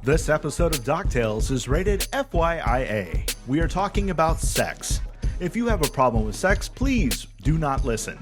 This episode of DocTales is rated FYIA. We are talking about sex. If you have a problem with sex, please do not listen.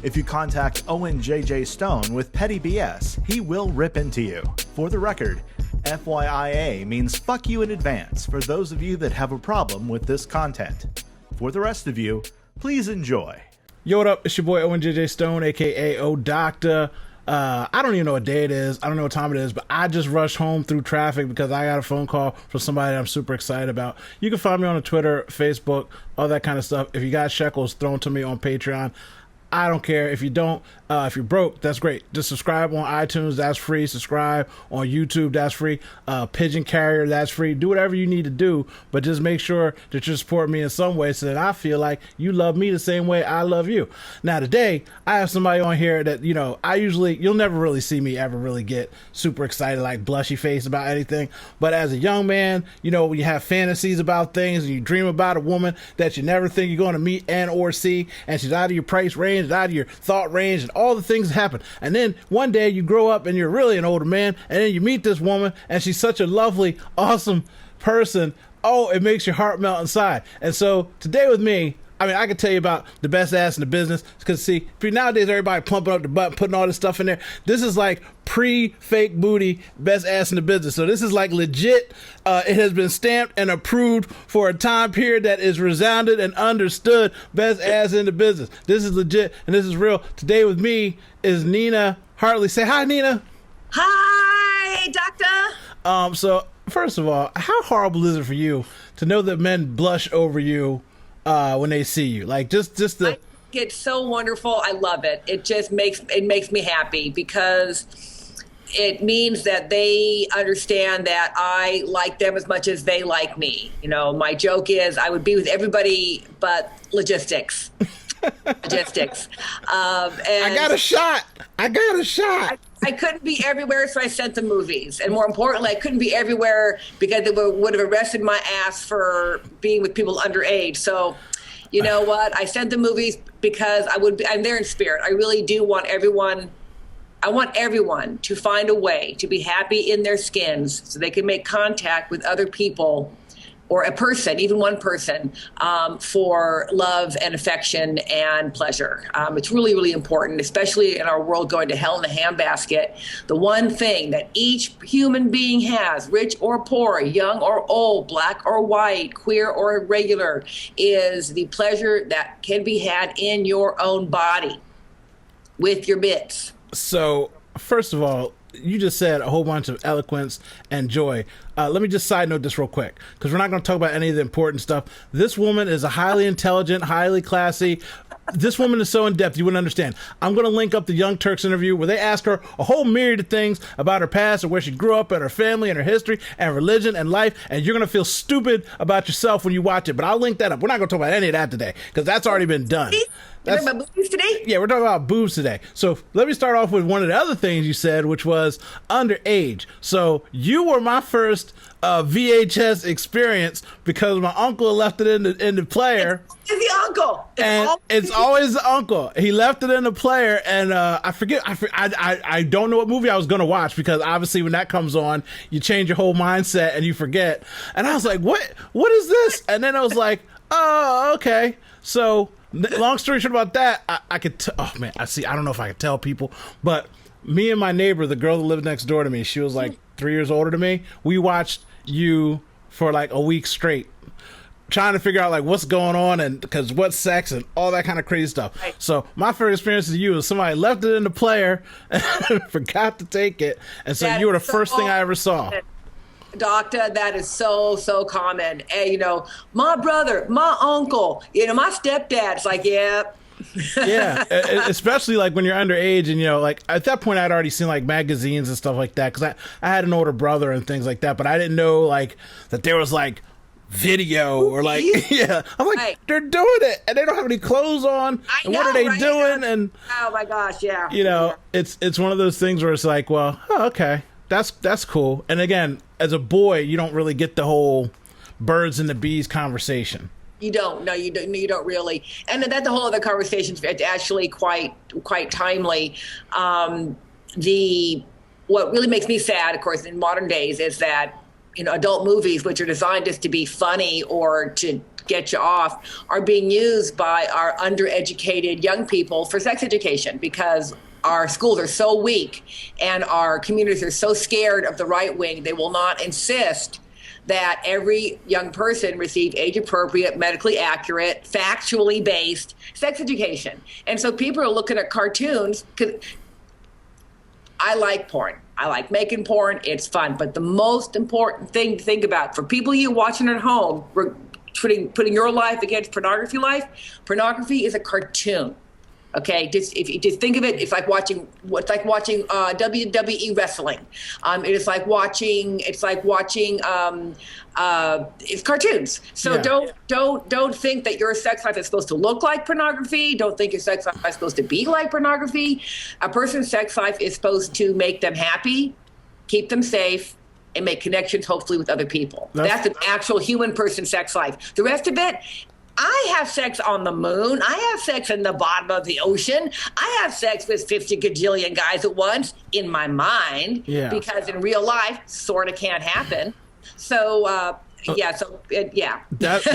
If you contact Owen J.J. Stone with petty BS, he will rip into you. For the record, FYIA means fuck you in advance for those of you that have a problem with this content. For the rest of you, please enjoy. Yo, what up? It's your boy Owen J.J. Stone, aka O Doctor. I don't even know what day it is. I don't know what time it is, but I just rushed home through traffic because I got a phone call from somebody that I'm super excited about. You can find me on Twitter, Facebook, all that kind of stuff. If you got shekels, throw them to me on Patreon. I don't care. If you don't, if you're broke, that's great. Just subscribe on iTunes, that's free. Subscribe on YouTube, that's free. Pigeon Carrier, that's free. Do whatever you need to do, but just make sure that you support me in some way so that I feel like you love me the same way I love you. Now today, I have somebody on here that, you'll never really see me ever really get super excited, like blushy face about anything. But as a young man, when you have fantasies about things and you dream about a woman that you never think you're going to meet and or see, and she's out of your price range, out of your thought range, and all the things that happen. And then one day you grow up and you're really an older man, and then you meet this woman and she's such a lovely, awesome person. Oh, it makes your heart melt inside. And so today with me, I could tell you about the best ass in the business, because see, nowadays everybody pumping up the butt, putting all this stuff in there. This is like pre-fake booty, best ass in the business. So this is like legit. It has been stamped and approved for a time period that is resounded and understood. Best ass in the business. This is legit and this is real. Today with me is Nina Hartley. Say hi, Nina. Hi, Doctor. So first of all, how horrible is it for you to know that men blush over you when they see you? Like just the. It's so wonderful. I love it. It just makes me happy because it means that they understand that I like them as much as they like me. My joke is I would be with everybody but logistics. Logistics. And I got a shot. I couldn't be everywhere, so I sent the movies. And more importantly, I couldn't be everywhere because they would have arrested my ass for being with people underage. So, you know what? I sent the movies because I'm there in spirit. I really do want everyone. I want everyone to find a way to be happy in their skins so they can make contact with other people or a person, even one person, for love and affection and pleasure. It's really, really important, especially in our world going to hell in a handbasket. The one thing that each human being has, rich or poor, young or old, black or white, queer or regular, is the pleasure that can be had in your own body with your bits. So, first of all, you just said a whole bunch of eloquence and joy. Let me just side note this real quick, because we're not going to talk about any of the important stuff. This woman is a highly intelligent, highly classy. This woman is so in depth, you wouldn't understand. I'm going to link up the Young Turks interview where they ask her a whole myriad of things about her past and where she grew up and her family and her history and religion and life. And you're going to feel stupid about yourself when you watch it. But I'll link that up. We're not going to talk about any of that today because that's already been done. We're talking about boobs today? Yeah, we're talking about boobs today. So let me start off with one of the other things you said, which was underage. So you were my first VHS experience because my uncle left it in the player. It's the uncle. It's always the uncle. He left it in the player, and I forget. I don't know what movie I was going to watch because obviously when that comes on, you change your whole mindset and you forget. And I was like, what is this? And then I was like, oh, okay. So long story short about that, I could oh man, I don't know if I could tell people, but me and my neighbor, the girl that lived next door to me, she was like 3 years older than me. We watched you for like a week straight, trying to figure out like what's going on and because what's sex and all that kind of crazy stuff. Right. So my first experience with you is somebody left it in the player and forgot to take it, and so you were the first thing I ever saw. Doctor, that is so common. And, my brother, my uncle, my stepdad's like, yeah. Yeah, especially like when you're underage and, like at that point I'd already seen like magazines and stuff like that because I had an older brother and things like that, but I didn't know like that there was like video or like, yeah. I'm like, right. They're doing it and they don't have any clothes on. And what are they doing? And oh my gosh, yeah. It's one of those things where it's like, well, okay. That's cool. And again, as a boy, you don't really get the whole birds and the bees conversation. You don't. No, you don't really. And that's a whole other conversation. It's actually quite timely. The what really makes me sad, of course, in modern days is that, adult movies, which are designed just to be funny or to get you off, are being used by our undereducated young people for sex education, because our schools are so weak and our communities are so scared of the right wing. They will not insist that every young person receive age-appropriate, medically accurate, factually based sex education. And so people are looking at cartoons, because I like porn. I like making porn. It's fun. But the most important thing to think about for people you watching at home, we're putting your life against pornography life, pornography is a cartoon. Okay, if you just think of it, it's like watching WWE wrestling. It's cartoons. So don't think that your sex life is supposed to look like pornography. Don't think your sex life is supposed to be like pornography. A person's sex life is supposed to make them happy, keep them safe, and make connections, hopefully, with other people. That's an actual human person's sex life. The rest of it, I have sex on the moon. I have sex in the bottom of the ocean. I have sex with 50 gajillion guys at once in my mind, because in real life, sort of can't happen. So, yeah. That's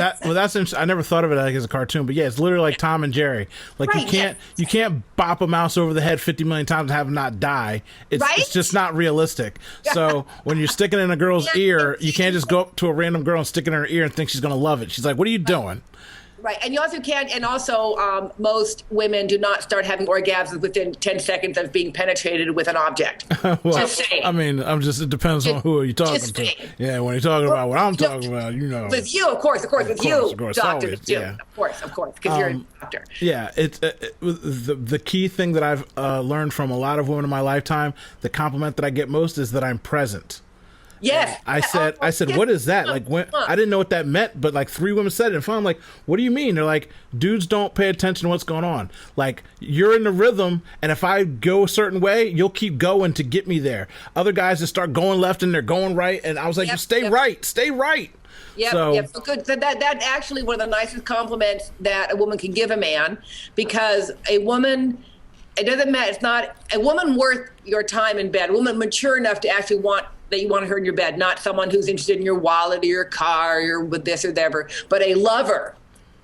interesting. I never thought of it like as a cartoon, but yeah, it's literally like Tom and Jerry. Like you can't bop a mouse over the head 50 million times and have them not die. It's just not realistic. So when you're sticking in a girl's ear, you can't just go up to a random girl and stick it in her ear and think she's going to love it. She's like, "What are you doing?" Right, and you also can't, and also most women do not start having orgasms within 10 seconds of being penetrated with an object. Well, just saying. I mean, it depends on who you're talking to. Yeah, when you're talking about what I'm talking about, With you, of course, doctor, always, of course, because you're a doctor. Yeah, it's the key thing that I've learned from a lot of women in my lifetime, the compliment that I get most is that I'm present. Yes. I said, what is that? Like, when I didn't know what that meant, but like 3 women said it, and I'm like, what do you mean? They're like, dudes don't pay attention to what's going on. Like, you're in the rhythm, and if I go a certain way, you'll keep going to get me there. Other guys just start going left and they're going right, and I was like, stay right. Yep, so good. So that's actually one of the nicest compliments that a woman can give a man, because a woman, it doesn't matter. It's not a woman worth your time in bed. A woman mature enough to actually want her in your bed, not someone who's interested in your wallet or your car or with this or whatever, but a lover,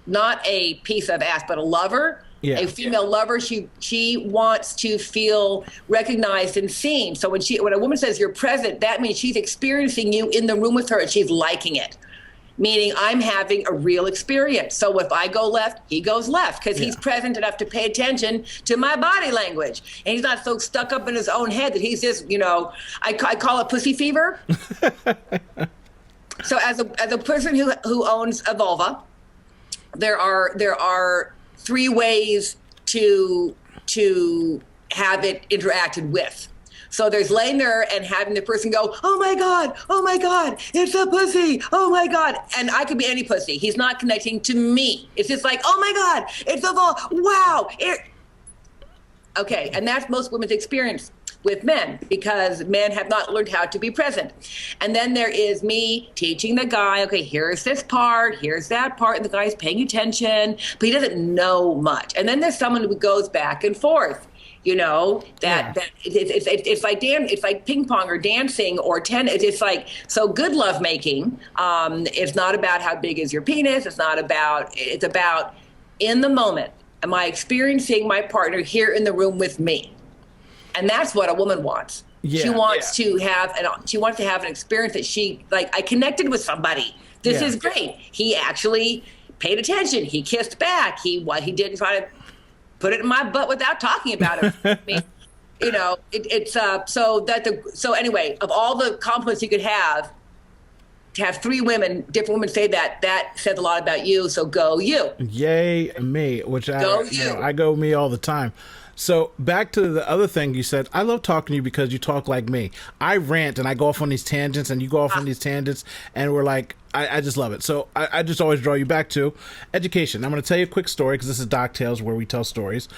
not a piece of ass, but a lover. Yeah. A female lover, she wants to feel recognized and seen. So when a woman says you're present, that means she's experiencing you in the room with her and she's liking it. Meaning I'm having a real experience. So if I go left, he goes left, because he's present enough to pay attention to my body language. And he's not so stuck up in his own head that he's just, I call it pussy fever. So as a person who owns a vulva, there are 3 ways to have it interacted with. So there's laying there and having the person go, oh my God, it's a pussy, oh my God. And I could be any pussy. He's not connecting to me. It's just like, oh my God, it's a vulva, wow. Okay, and that's most women's experience with men, because men have not learned how to be present. And then there is me teaching the guy, okay, here's this part, here's that part, and the guy's paying attention, but he doesn't know much. And then there's someone who goes back and forth. It's like ping pong or dancing or tennis. It's like, so good lovemaking. It's not about how big is your penis. It's about in the moment. Am I experiencing my partner here in the room with me? And that's what a woman wants. Yeah. She wants to have an experience that I connected with somebody. This is great. He actually paid attention. He kissed back. He didn't try to put it in my butt without talking about it. So anyway, of all the compliments you could have, to have 3 different women say that says a lot about you. So go you. Yay me, I go me all the time. So back to the other thing you said, I love talking to you because you talk like me. I rant and I go off on these tangents and you go off on these tangents, and we're like, I just love it. So I just always draw you back to education. I'm going to tell you a quick story because this is DocTales, where we tell stories.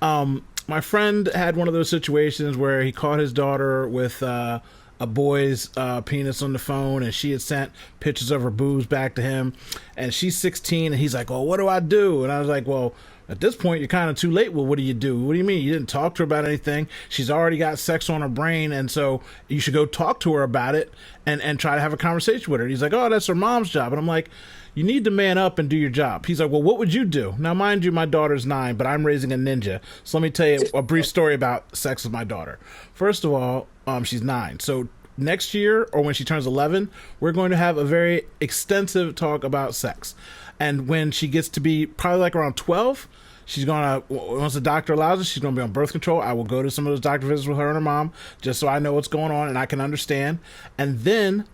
My friend had one of those situations where he caught his daughter with a boy's penis on the phone, and she had sent pictures of her boobs back to him, and she's 16, and he's like, well, what do I do? And I was like, well, At this point, you're kind of too late. Well, what do you do? What do you mean? You didn't talk to her about anything. She's already got sex on her brain, and so you should go talk to her about it and try to have a conversation with her. He's like, oh, that's her mom's job. And I'm like, you need to man up and do your job. He's like, well, what would you do? Now, mind you, my daughter's 9, but I'm raising a ninja. So let me tell you a brief story about sex with my daughter. First of all, she's 9. So next year, or when she turns 11, we're going to have a very extensive talk about sex. And when she gets to be probably like around 12, she's going to, once the doctor allows it, she's going to be on birth control. I will go to some of those doctor visits with her and her mom, just so I know what's going on and I can understand. And then,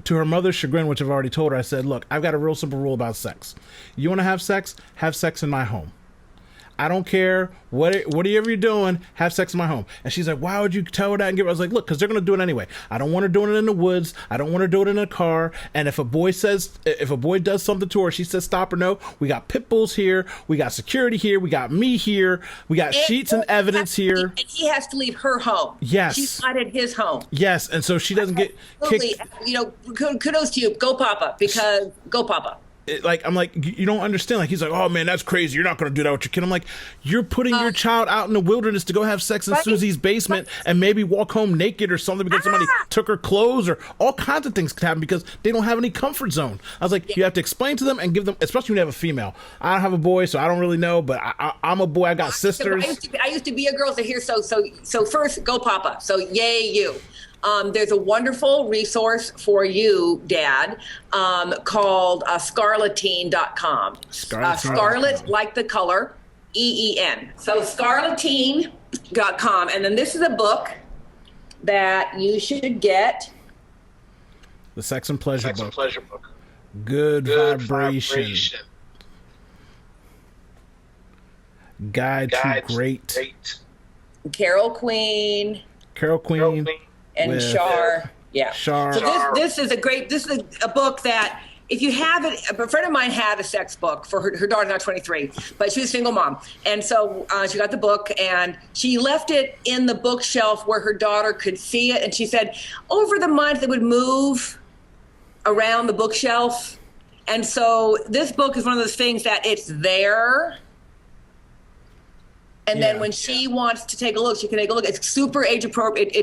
to her mother's chagrin, which I've already told her, I said, look, I've got a real simple rule about sex. You want to have sex? Have sex in my home. I don't care whatever you're doing, have sex in my home. And she's like, why would you tell her that and give her? I was like, look, because they're going to do it anyway. I don't want her doing it in the woods. I don't want her doing it in a car. And if a boy does something to her, she says stop or no, we got pit bulls here. We got security here. We got me here. We got sheets and evidence here. And he has to leave her home. Yes. She's not at his home. Yes. And so she doesn't get kicked. Kudos to you. Go Papa, because go Papa. I'm like, you don't understand. Like, he's like, oh man, that's crazy. You're not going to do that with your kid. I'm like, you're putting your child out in the wilderness to go have sex in Susie's basement and maybe walk home naked or something because somebody took her clothes, or all kinds of things could happen because they don't have any comfort zone. I was like, you have to explain to them and give them, especially when you have a female. I don't have a boy, so I don't really know, but I'm a boy. I got sisters. I used to be a girl, so first, go Papa. So yay you. There's a wonderful resource for you, Dad, called scarletine.com. Scarlet, like the color, EEN. So scarletine.com. And then this is a book that you should get. The Sex and Pleasure book. Good vibration. Guide to great. Carol Queen. And Shar, yeah. Shar. So this is a book that, if you have it, a friend of mine had a sex book for her daughter's now 23, but she was a single mom. And so she got the book and she left it in the bookshelf where her daughter could see it. And she said over the months it would move around the bookshelf. And so this book is one of those things that it's there. And then when she wants to take a look, she can take a look. It's super age appropriate.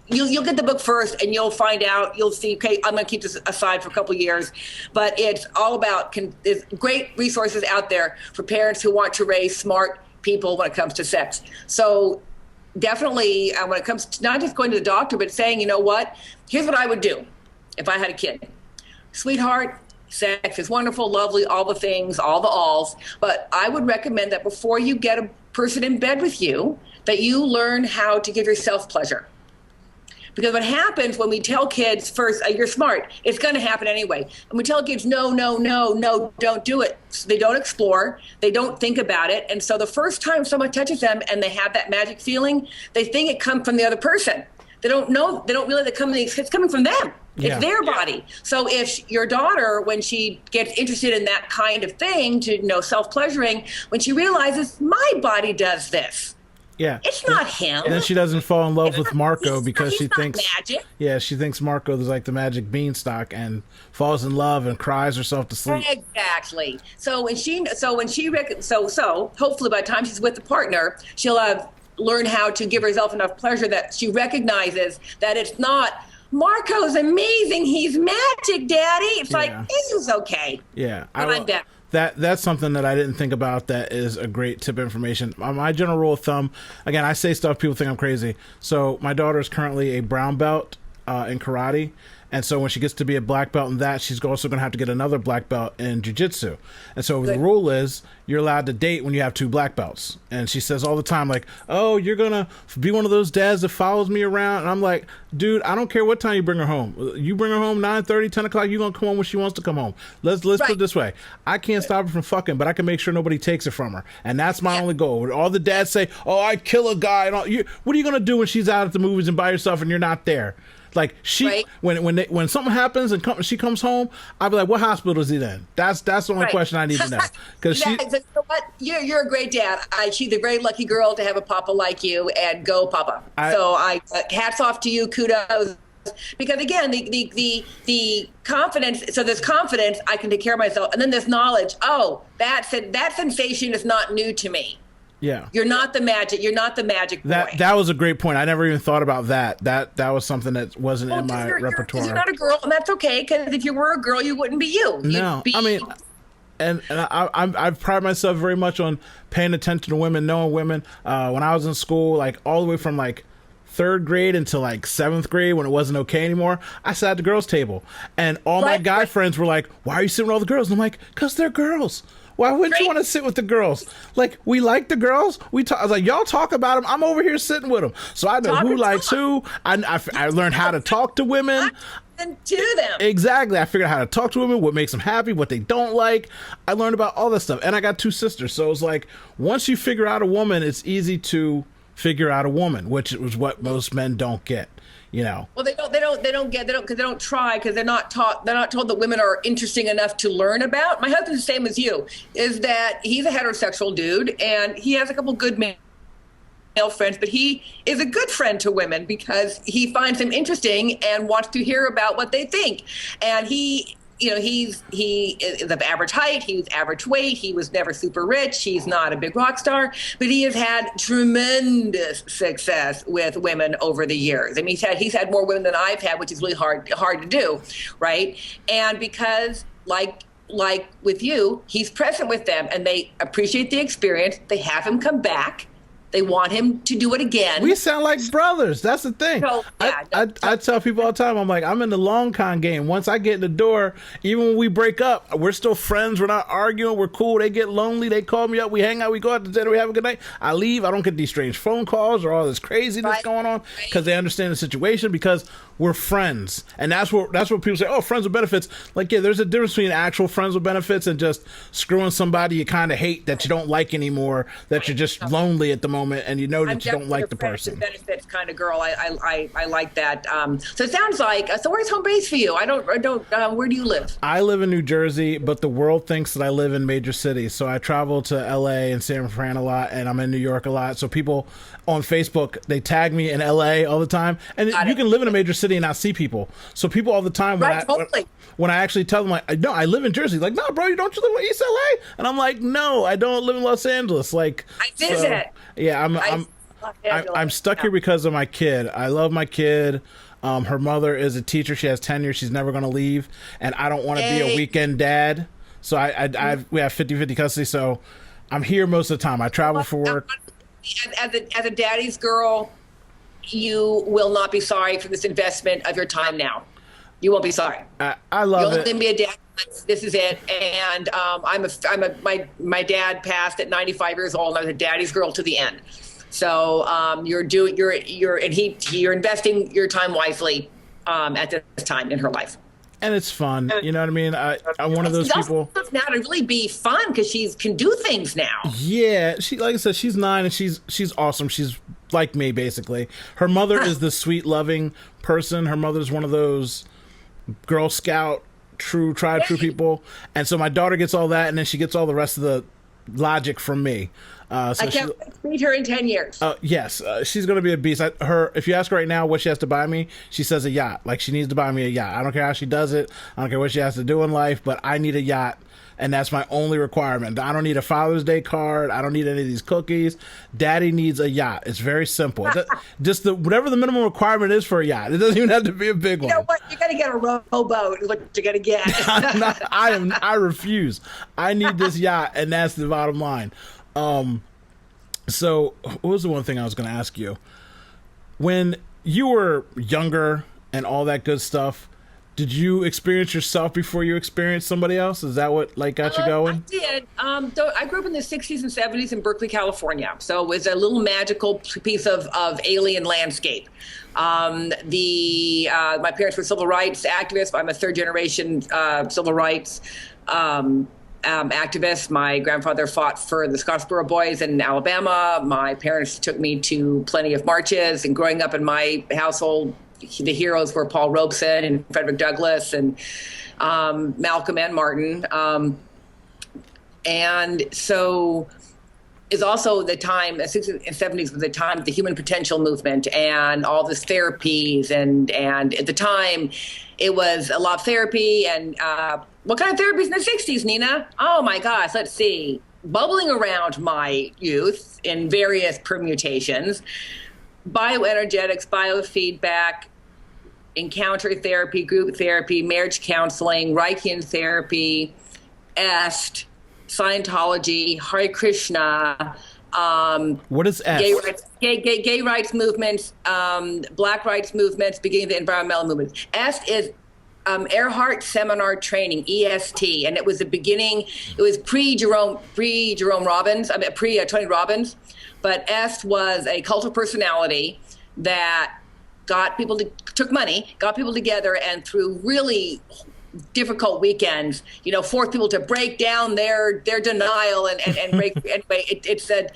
You'll get the book first and you'll find out, you'll see, okay, I'm going to keep this aside for a couple of years. But it's all about, there's great resources out there for parents who want to raise smart people when it comes to sex. So definitely when it comes to not just going to the doctor, but saying, you know what, here's what I would do if I had a kid. Sweetheart, sex is wonderful, lovely, all the things, all the alls. But I would recommend that before you get a person in bed with you, that you learn how to give yourself pleasure. Because what happens when we tell kids first, you're smart, it's going to happen anyway. And we tell kids, no, don't do it. So they don't explore, they don't think about it. And so the first time someone touches them and they have that magic feeling, they think it comes from the other person. They don't know, they don't realize it's coming from them. It's their body. So if your daughter, when she gets interested in that kind of thing, to self-pleasuring, when she realizes my body does this. Yeah. It's not him. And then she doesn't fall in love with Marco because she thinks magic. Yeah, she thinks Marco is like the magic beanstalk and falls in love and cries herself to sleep. Exactly. So hopefully by the time she's with the partner, she'll have learned how to give herself enough pleasure that she recognizes that it's not, Marco's amazing, he's magic, Daddy. It's like, he's okay. Yeah. I'm better. That's something that I didn't think about. That is a great tip of information. My general rule of thumb, again, I say stuff, people think I'm crazy. So my daughter is currently a brown belt in karate. And so when she gets to be a black belt in that, she's also going to have to get another black belt in jiu-jitsu. And so the rule is you're allowed to date when you have 2 black belts. And she says all the time, like, oh, you're going to be one of those dads that follows me around. And I'm like, dude, I don't care what time you bring her home. You bring her home 9:30, 10 o'clock, you're going to come home when she wants to come home. Let's put it this way. I can't stop her from fucking, but I can make sure nobody takes it from her. And that's my only goal. All the dads say, oh, I'd kill a guy. And all, what are you going to do when she's out at the movies and by herself and you're not there? Like when something happens and she comes home, I'll be like, "What hospital is he in?" That's the only question I need to know. Because you're a great dad. She's a very lucky girl to have a papa like you, and go Papa. Hats off to you, kudos. because again, the confidence. So there's confidence. I can take care of myself, and then there's knowledge. Oh, that sensation is not new to me. Yeah. You're not the magic. You're not the magic boy. That was a great point. I never even thought about that. That was something that wasn't in my repertoire. You're not a girl, and that's okay. Because if you were a girl, you wouldn't be you. No, I mean, and I pride myself very much on paying attention to women, knowing women. When I was in school, like all the way from like 3rd grade until like 7th grade, when it wasn't okay anymore, I sat at the girls' table, and all my guy friends were like, "Why are you sitting with all the girls?" And I'm like, "Cause they're girls. Why wouldn't you want to sit with the girls? Like, we like the girls. I was like, y'all talk about them. I'm over here sitting with them. So I know who likes who. I learned how to talk to women. And to them. Exactly. I figured out how to talk to women, what makes them happy, what they don't like. I learned about all this stuff. And I got 2 sisters. So it's like, once you figure out a woman, it's easy to figure out a woman, which is what most men don't get. You know. Well, they don't try, because they're not told that women are interesting enough to learn about. My husband's the same as you, is that he's a heterosexual dude, and he has a couple good male friends, but he is a good friend to women because he finds them interesting and wants to hear about what they think. And he is of average height, he's average weight, he was never super rich, he's not a big rock star, but he has had tremendous success with women over the years. I mean, he's had more women than I've had, which is really hard to do, right? And because like with you, he's present with them, and they appreciate the experience. They have him come back. They want him to do it again. We sound like brothers. That's the thing. So, yeah, I tell people all the time, I'm like, I'm in the long con game. Once I get in the door, even when we break up, we're still friends. We're not arguing. We're cool. They get lonely. They call me up. We hang out. We go out to dinner. We have a good night. I leave. I don't get these strange phone calls or all this craziness going on, because they understand the situation, because we're friends. And that's what people say, oh, friends with benefits. Like, yeah, there's a difference between actual friends with benefits and just screwing somebody you kind of hate, that you don't like anymore, that you're just lonely at the moment, and you know that you don't like the person. Benefits kind of girl. I like that. So it sounds like, so where's home base for you? I don't. Where do you live? I live in New Jersey, but the world thinks that I live in major cities. So I travel to LA and San Fran a lot, and I'm in New York a lot. So people on Facebook, they tag me in LA all the time, and you can live in a major city and not see people. So people all the time when I actually tell them, like, no, I live in Jersey, like, no, bro, don't you live in East LA? And I'm like, no, I don't live in Los Angeles. Like, I visit. So, yeah, I'm stuck here because of my kid. I love my kid. Her mother is a teacher. She has tenure. She's never going to leave, and I don't want to be a weekend dad. So we have 50-50 custody. So I'm here most of the time. I travel for work. As a daddy's girl, you will not be sorry for this investment of your time now. You won't be sorry. I love it. You'll only be a dad. This is it. And my dad passed at 95 years old, and I was a daddy's girl to the end. So you're investing your time wisely at this time in her life. And it's fun, you know what I mean? I'm one of those people. Now to really be fun, because she can do things now. Yeah, she, like I said, she's 9 and she's awesome. She's like me, basically. Her mother is the sweet, loving person. Her mother's one of those Girl Scout, true people, and so my daughter gets all that, and then she gets all the rest of the logic from me. So I can't meet her in 10 years. Yes, she's going to be a beast. If you ask her right now what she has to buy me, she says a yacht. Like, she needs to buy me a yacht. I don't care how she does it. I don't care what she has to do in life, but I need a yacht, and that's my only requirement. I don't need a Father's Day card. I don't need any of these cookies. Daddy needs a yacht. It's very simple. Just whatever the minimum requirement is for a yacht. It doesn't even have to be a big one. You know what? You got to get a rowboat. Is what you got to get. I refuse. I need this yacht, and that's the bottom line. So what was the one thing I was going to ask you? When you were younger and all that good stuff, did you experience yourself before you experienced somebody else? Is that what got you going? I did. I grew up in the 60s and 70s in Berkeley, California. So it was a little magical piece of alien landscape. My parents were civil rights activists. I'm a third generation civil rights activist. My grandfather fought for the Scottsboro Boys in Alabama. My parents took me to plenty of marches, and growing up in my household, the heroes were Paul Robeson and Frederick Douglass and Malcolm and Martin. And so is also the time, the 60s and 70s was the time of the human potential movement and all this therapies. And at the time, it was a lot of therapy. And what kind of therapies in the 60s, Nina? Oh, my gosh, let's see. Bubbling around my youth in various permutations, bioenergetics, biofeedback, encounter therapy, group therapy, marriage counseling, Reichian therapy, EST, Scientology, Hare Krishna. What is EST? Gay rights movements, black rights movements, beginning of the environmental movements. EST is Earhart Seminar Training, EST, and it was the beginning. It was pre-Jerome Robbins, pre-Tony Robbins, but EST was a cult of personality that took money, got people together, and through really difficult weekends, forced people to break down their denial and break. Anyway, it said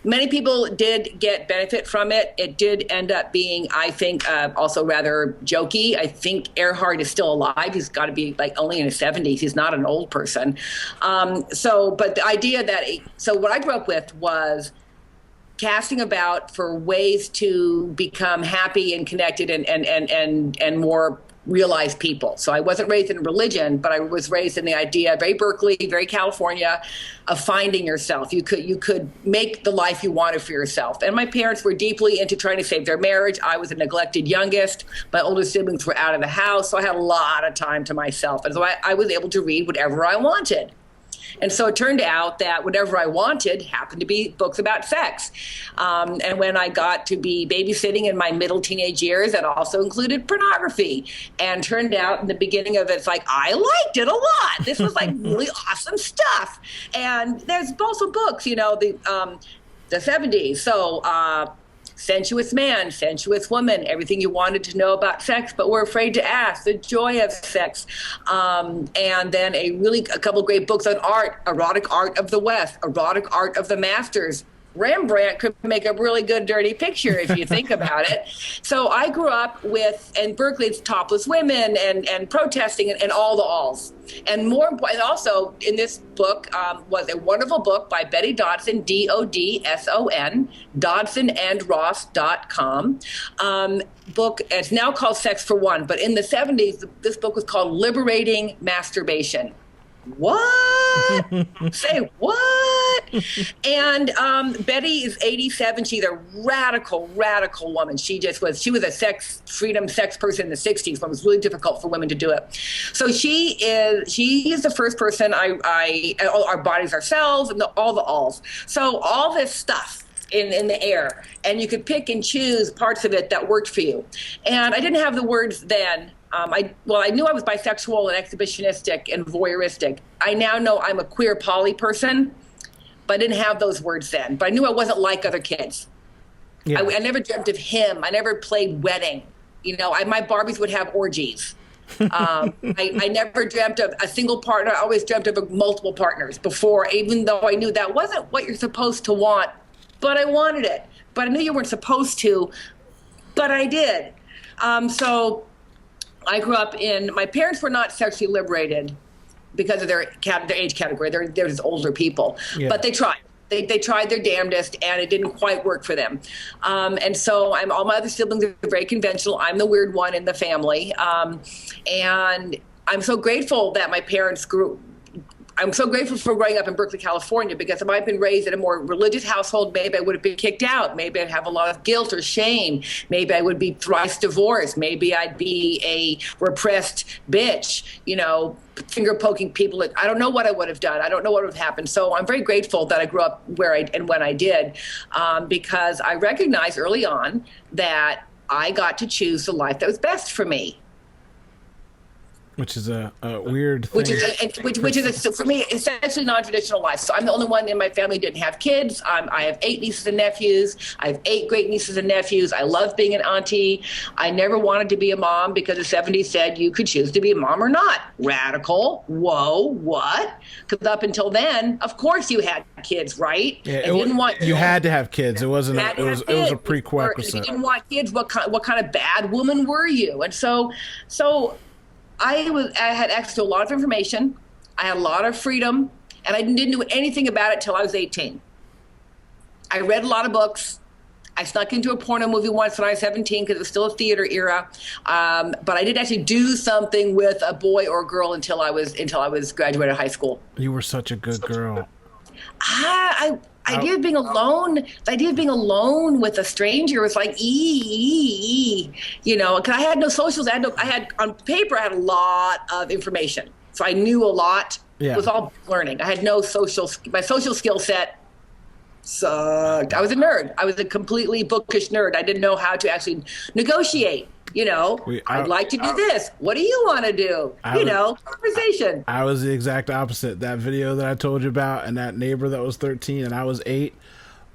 many people did get benefit from it. It did end up being, I think, also rather jokey. I think Earhart is still alive. He's got to be only in his 70s. He's not an old person. But the idea what I grew up with was casting about for ways to become happy and connected and more realized people. So I wasn't raised in religion, but I was raised in the idea, very Berkeley, very California, of finding yourself. You could make the life you wanted for yourself. And my parents were deeply into trying to save their marriage. I was a neglected youngest. My older siblings were out of the house, so I had a lot of time to myself. And so I was able to read whatever I wanted. And so it turned out that whatever I wanted happened to be books about sex. And when I got to be babysitting in my middle teenage years, that also included pornography. And turned out in the beginning of it, it's I liked it a lot. This was really awesome stuff. And there's also books, the 70s. So sensuous man, sensuous woman, everything you wanted to know about sex, but were afraid to ask, the joy of sex. And then a couple great books on art, erotic art of the West, erotic art of the masters. Rembrandt could make a really good dirty picture if you think about it. So I grew up in Berkeley, it's topless women and protesting and all the alls. And more important, also in this book was a wonderful book by Betty Dodson, Dodson, DodsonandRoss.com. Book, it's now called Sex for One, but in the 70s, this book was called Liberating Masturbation. What? Say what? And Betty is 87. She's a radical woman. She was a sex person in the 60s, but it was really difficult for women to do it. So she is the first person our bodies, ourselves, and all the alls. So all this stuff in the air, and you could pick and choose parts of it that worked for you. And I didn't have the words then. I knew I was bisexual and exhibitionistic and voyeuristic. I now know I'm a queer poly person, but I didn't have those words then. But I knew I wasn't like other kids. Yeah. I never dreamt of him. I never played wedding. My Barbies would have orgies. I never dreamt of a single partner. I always dreamt of multiple partners before, even though I knew that wasn't what you're supposed to want. But I wanted it. But I knew you weren't supposed to, but I did. So I grew up my parents were not sexually liberated because of their age category. They're just older people, but they tried. They tried their damnedest, and it didn't quite work for them. And so all my other siblings are very conventional. I'm the weird one in the family. And I'm so grateful that my parents I'm so grateful for growing up in Berkeley, California, because if I'd been raised in a more religious household, maybe I would have been kicked out. Maybe I'd have a lot of guilt or shame. Maybe I would be thrice divorced. Maybe I'd be a repressed bitch, finger poking people. I don't know what I would have done. I don't know what would have happened. So I'm very grateful that I grew up and when I did, because I recognized early on that I got to choose the life that was best for me. Which is a weird thing. Which is for me, essentially non-traditional life. So I'm the only one in my family who didn't have kids. I have 8 nieces and nephews. I have 8 great nieces and nephews. I love being an auntie. I never wanted to be a mom because the 70s said you could choose to be a mom or not. Radical. Whoa, what? Because up until then, of course you had kids, right? Yeah, you had to have kids. It wasn't. It was a prerequisite. If you didn't want kids, what kind of bad woman were you? And so. I had access to a lot of information. I had a lot of freedom, And I didn't do anything about it till I was 18. I read a lot of books. I snuck into a porno movie once when I was 17 because it was still a theater era. But I didn't actually do something with a boy or a girl until I was graduated high school. You were such a good girl. The idea of being alone with a stranger was like, you know, because I had no socials. I had on paper, I had a lot of information. So I knew a lot. Yeah. It was all learning. I had no my social skill set sucked. I was a nerd. I was a completely bookish nerd. I didn't know how to actually negotiate. You know, I'd like to do this. What do you want to do? Conversation. I was the exact opposite. That video that I told you about and that neighbor that was 13 and I was 8,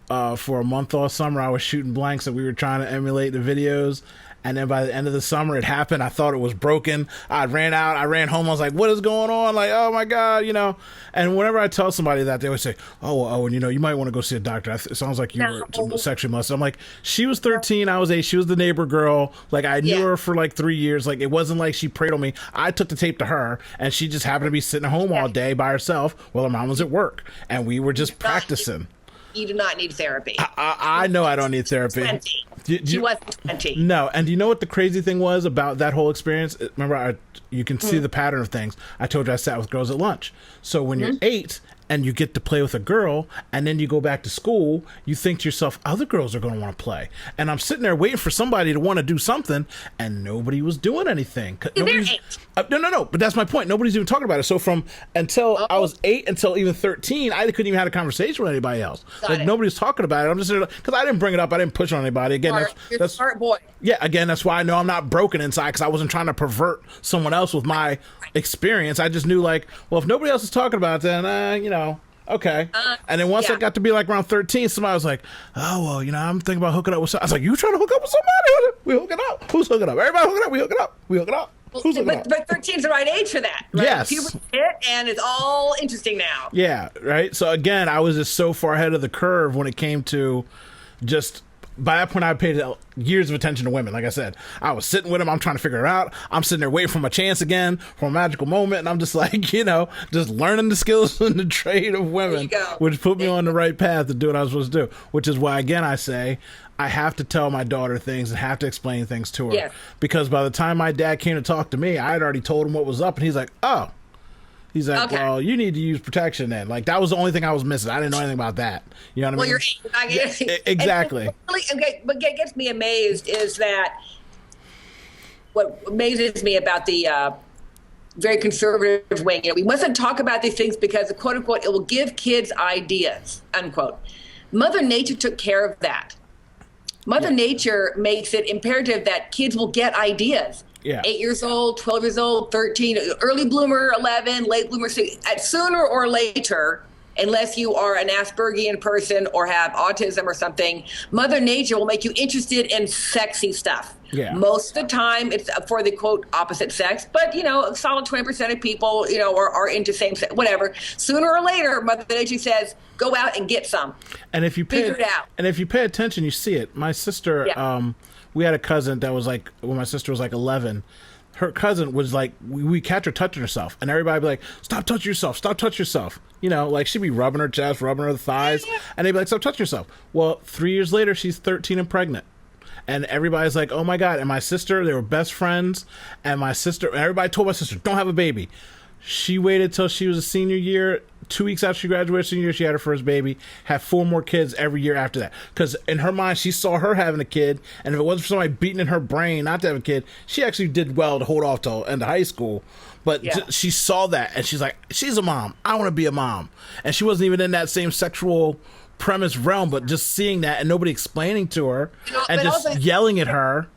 for a month all summer, I was shooting blanks and we were trying to emulate the videos. And then by the end of the summer, it happened. I thought it was broken. I ran out. I ran home. I was like, what is going on? Like, oh, my God, you know. And whenever I tell somebody that, they always say, oh, and, you know, you might want to go see a doctor. It sounds like you were sexually molested. I'm like, she was 13. I was 8. She was the neighbor girl. Like, I knew her for like 3 years. Like, it wasn't like she preyed on me. I took the tape to her, and she just happened to be sitting at home all day by herself while her mom was at work. And we were just practicing. You do not need therapy. I know I don't need therapy. 20. She was 20. No, and do you know what the crazy thing was about that whole experience? Remember, you can see the pattern of things. I told you I sat with girls at lunch. So when you're 8 and you get to play with a girl, and then you go back to school, you think to yourself, other girls are going to want to play. And I'm sitting there waiting for somebody to want to do something, and nobody was doing anything. No, but that's my point. Nobody's even talking about it. So from until I was 8 until even 13, I couldn't even have a conversation with anybody else. Nobody's talking about it. I'm just because I didn't bring it up. I didn't push on anybody. Again, you're a smart boy. Yeah, again, that's why I know I'm not broken inside, because I wasn't trying to pervert someone else with my experience. I just knew, like, well, if nobody else is talking about it, then, okay. And then once I got to be like around 13, somebody was like, oh, well, I'm thinking about hooking up with somebody. I was like, you trying to hook up with somebody? We hooking up. Who's hooking up? Everybody hooking up. We hooking up. We hooking up. Who's hooking up? But 13's the right age for that, right? Yes. Puberty hit, and it's all interesting now. Yeah, right? So, again, I was just so far ahead of the curve when it came to just... By that point, I paid years of attention to women. Like I said, I was sitting with them. I'm trying to figure it out. I'm sitting there waiting for my chance again, for a magical moment. And I'm just like, just learning the skills and the trade of women, which put me on the right path to do what I was supposed to do. Which is why, again, I say I have to tell my daughter things and have to explain things to her. Yes. Because by the time my dad came to talk to me, I had already told him what was up. And he's like, oh. He's like, well, you need to use protection then. Like, that was the only thing I was missing. I didn't know anything about that. You know what I mean? Well, you're 8. Yeah, exactly. But what gets me amazed is that what amazes me about the very conservative wing, we mustn't talk about these things because, quote unquote, it will give kids ideas, unquote. Mother Nature took care of that. Mother Nature makes it imperative that kids will get ideas. Yeah. 8 years old, 12 years old, 13, early bloomer, 11, late bloomer. So sooner or later, unless you are an Aspergian person or have autism or something, Mother Nature will make you interested in sexy stuff. Yeah. Most of the time, it's for the, quote, opposite sex. But, a solid 20% of people, are into same sex, whatever. Sooner or later, Mother Nature says, go out and get some. And if you figure it out. And if you pay attention, you see it. My sister... we had a cousin that was like, when my sister was like 11, her cousin was like, we catch her touching herself. And everybody would be like, stop touching yourself, stop touching yourself. Like she'd be rubbing her chest, rubbing her thighs. And they'd be like, stop touching yourself. Well, 3 years later, she's 13 and pregnant. And everybody's like, oh my God. And my sister, they were best friends. And everybody told my sister, don't have a baby. She waited till she was a senior year. 2 weeks after she graduated senior year, she had her first baby, had 4 more kids every year after that. Because in her mind, she saw her having a kid, and if it wasn't for somebody beating in her brain not to have a kid, she actually did well to hold off till end of high school. But she saw that, and she's like, she's a mom. I want to be a mom. And she wasn't even in that same sexual premise realm, but just seeing that and nobody explaining to her and just also, yelling at her.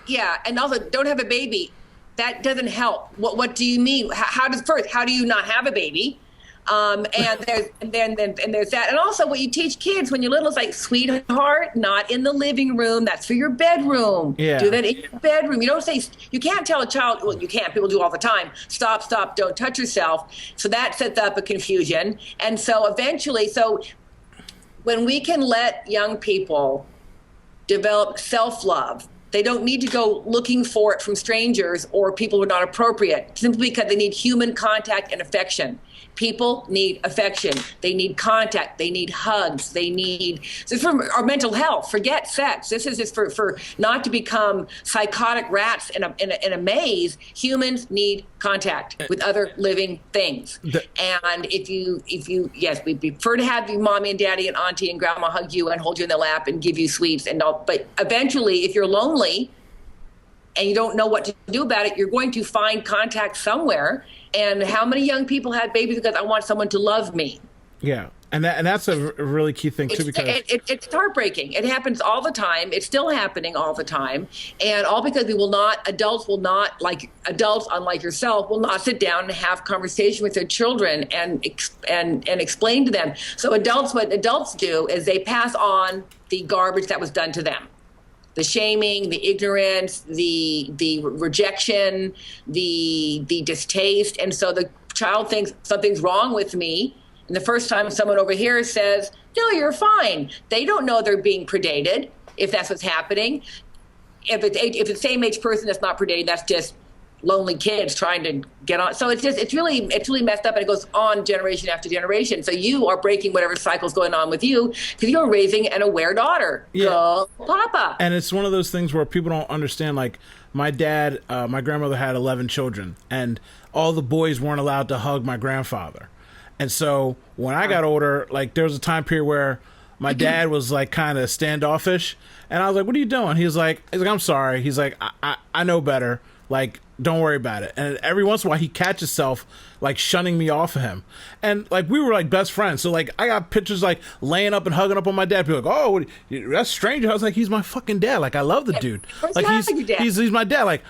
Yeah, and also, don't have a baby. That doesn't help. What do you mean? How do you not have a baby? And there's that. And also what you teach kids when you're little is like, sweetheart, not in the living room. That's for your bedroom. Yeah. Do that in your bedroom. You don't say, you can't tell a child, well, you can't, people do all the time, stop, don't touch yourself. So that sets up a confusion. And so eventually, when we can let young people develop self-love, they don't need to go looking for it from strangers or people who are not appropriate, simply because they need human contact and affection. People need affection. They need contact. They need hugs. They need, this is for our mental health. Forget sex. This is just for not to become psychotic rats in a maze. Humans need contact with other living things. And if you, yes, we prefer to have your mommy and daddy and auntie and grandma hug you and hold you in their lap and give you sweets and all. But eventually, if you're lonely and you don't know what to do about it, you're going to find contact somewhere. And how many young people have babies because I want someone to love me? Yeah. And that's a really key thing too, because it's heartbreaking. It happens all the time. It's still happening all the time. And all because adults will not, like adults, unlike yourself, will not sit down and have conversation with their children and explain to them. So what adults do is they pass on the garbage that was done to them. The shaming, the ignorance, the rejection, the distaste. And so the child thinks something's wrong with me. And the first time someone over here says, no, you're fine. They don't know they're being predated, if that's what's happening. If it's the same age person that's not predating, that's just lonely kids trying to get on. So it's really messed up, and it goes on generation after generation. So you are breaking whatever cycle's going on with you because you're raising an aware daughter. Yeah. Go, Papa. And it's one of those things where people don't understand. Like my dad, my grandmother had 11 children, and all the boys weren't allowed to hug my grandfather. And so when I got older, like there was a time period where my dad was like kind of standoffish, and I was like, "What are you doing?" He's like, "I'm sorry." He's like, I know better. Like, don't worry about it. And every once in a while, he catches himself like shunning me off of him. And like we were like best friends. So like I got pictures like laying up and hugging up on my dad. People like, "Oh, that's strange." I was like, "He's my fucking dad. Like I love the dude. Like he's my dad. Like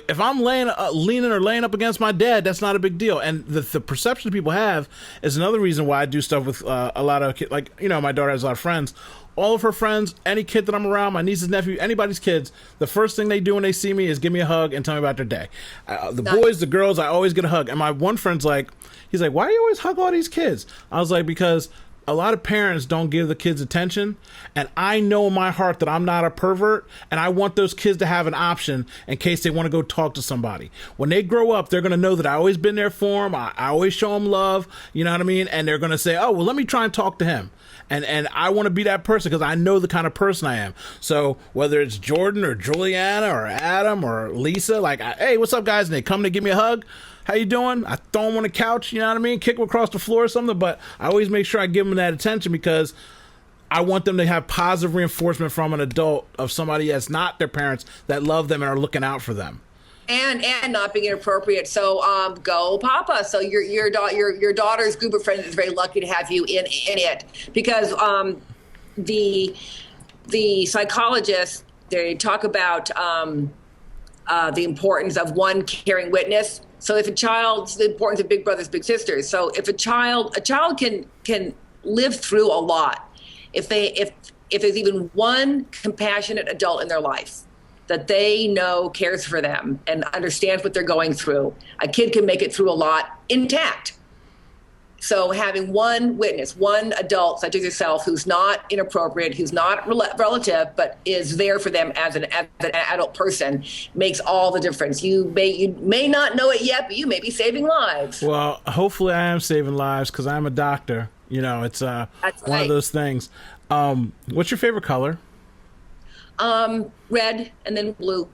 if I'm leaning or laying up against my dad, that's not a big deal." And the perception people have is another reason why I do stuff with a lot of kids. Like, you know, my daughter has a lot of friends. All of her friends, any kid that I'm around, my nieces, nephew, anybody's kids, the first thing they do when they see me is give me a hug and tell me about their day. Boys, the girls, I always get a hug. And my one friend's like, he's like, "Why do you always hug all these kids?" I was like, because a lot of parents don't give the kids attention. And I know in my heart that I'm not a pervert. And I want those kids to have an option in case they want to go talk to somebody. When they grow up, they're going to know that I always been there for them. I always show them love. You know what I mean? And they're going to say, "Oh, well, let me try and talk to him." And I want to be that person because I know the kind of person I am. So whether it's Jordan or Juliana or Adam or Lisa, like, "Hey, what's up, guys?" And they come to give me a hug. "How you doing?" I throw them on the couch, you know what I mean? Kick them across the floor or something. But I always make sure I give them that attention because I want them to have positive reinforcement from an adult of somebody that's not their parents that love them and are looking out for them. And not being inappropriate. So go, Papa. So your daughter's group of friends is very lucky to have you in it because the psychologists, they talk about the importance of one caring witness. So if the importance of big brothers, big sisters. So if a child can live through a lot if there's even one compassionate adult in their life that they know cares for them and understands what they're going through. A kid can make it through a lot intact. So having one witness, one adult such as yourself, who's not inappropriate, who's not relative, but is there for them as an adult person, makes all the difference. You may not know it yet, but you may be saving lives. Well, hopefully I am saving lives because I'm a doctor. You know, it's one of those things. What's your favorite color? Red and then blue,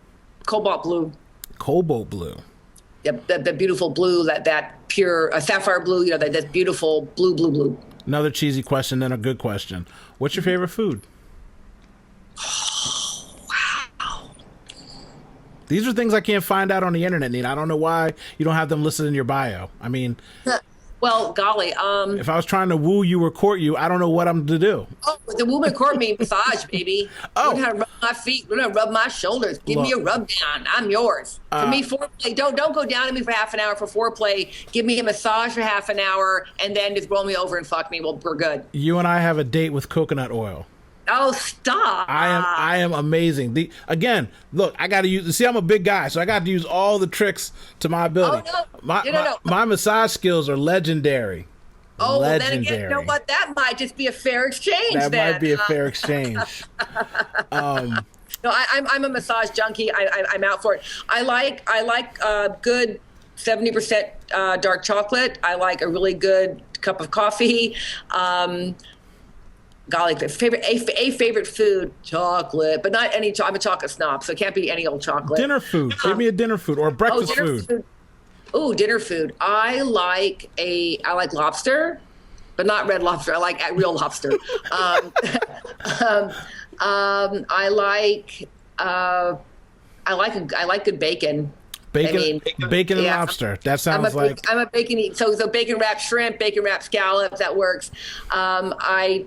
cobalt blue. Cobalt blue. Yep, the beautiful blue, that pure sapphire blue. You know, that beautiful blue. Another cheesy question, then a good question. What's your favorite food? Oh, wow. These are things I can't find out on the internet, Nina. I don't know why you don't have them listed in your bio. I mean, well, golly. If I was trying to woo you or court you, I don't know what I'm to do. Oh, the woman court me massage, baby. Oh. We're gonna rub my feet. We're gonna rub my shoulders. Give me a rub down. I'm yours. For me, foreplay. Don't go down to me for half an hour for foreplay. Give me a massage for half an hour, and then just roll me over and fuck me. Well, we're good. You and I have a date with coconut oil. Oh, stop! I am amazing. Again, look, I got to use. See, I'm a big guy, so I got to use all the tricks to my ability. Oh, no. My massage skills are legendary. Oh, well, then again, you know what? That might just be a fair exchange. That might be a fair exchange. No, I'm a massage junkie. I'm out for it. I like good 70% dark chocolate. I like a really good cup of coffee. Golly, a favorite food, chocolate, but not any. I'm a chocolate snob, so it can't be any old chocolate. Dinner food. Give me a dinner food or breakfast food. Oh, dinner food. I like lobster, but not red lobster. I like real lobster. I like good bacon. Bacon and lobster. That sounds like I'm a bacon eat. So bacon wrapped shrimp, bacon wrapped scallops. That works. I